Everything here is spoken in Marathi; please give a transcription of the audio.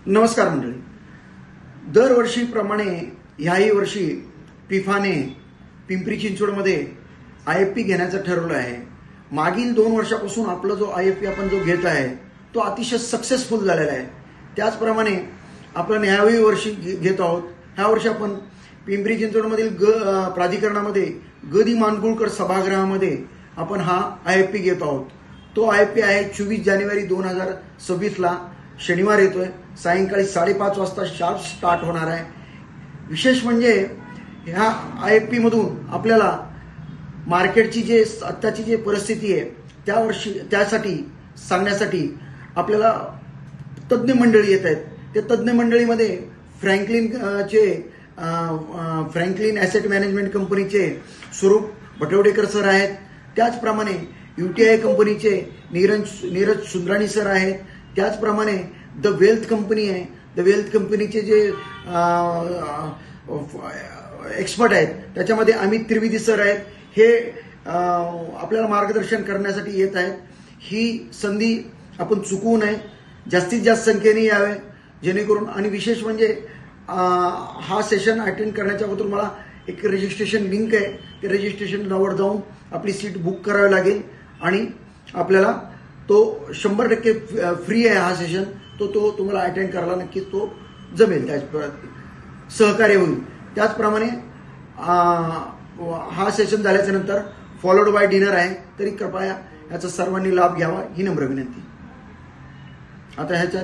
नमस्कार मंडळी. दरवर्षीप्रमाणे ह्याही वर्षी पिफाने पिंपरी चिंचवडमध्ये IFP घेण्याचं ठरवलं आहे. मागील 2 वर्षापासून आपला जो IFP आपण जो घेत आहे तो अतिशय सक्सेसफुल झालेला आहे. त्याचप्रमाणे आपण ह्याही वर्षी घेत आहोत. ह्या वर्षी आपण पिंपरी चिंचवडमधील प्राधिकरणामध्ये गदी मानगुळकर सभागृहामध्ये आपण हा IFP घेत आहोत. तो IFP आहे 24 जानेवारी 2026ला शनिवार येतोय. सायंकाळी 5:30 वाजता शार्प स्टार्ट होणार आहे. विशेष म्हणजे ह्या IFP मधून आपल्याला मार्केटची जे आत्ताची जी परिस्थिती आहे त्यासाठी सांगण्यासाठी आपल्याला तज्ज्ञ मंडळी येत आहेत. ते तज्ज्ञ मंडळीमध्ये फ्रँकलिन ॲसेट मॅनेजमेंट कंपनीचे स्वरूप भटवडेकर सर आहेत. त्याचप्रमाणे UTI कंपनीचे नीरज सुंद्राणी सर आहेत. त्याचप्रमाणे द वेल्थ कंपनी आहे. द वेल्थ कंपनीचे जे एक्सपर्ट आहेत त्याच्यामध्ये अमित त्रिवेदी सर आहेत. हे आपल्याला मार्गदर्शन करण्यासाठी येत आहेत. ही संधी आपण चुकवू नये. जास्तीत जास्त संख्येने यावे जेणेकरून. आणि विशेष म्हणजे हा सेशन अटेंड करण्याच्या अगोदर मला एक रजिस्ट्रेशन लिंक आहे. ते रजिस्ट्रेशनवर जाऊन आपली सीट बुक करावी लागेल आणि आपल्याला तो 100% फ्री आहे हा सेशन. तो तुम्हाला अटेंड करायला नक्कीच तो जमेल. त्याच सहकार्य होईल. त्याचप्रमाणे हा सेशन झाल्याच्या नंतर फॉलोड बाय डिनर आहे. तरी कृपया याचा सर्वांनी लाभ घ्यावा ही नम्र विनंती. आता ह्याच्या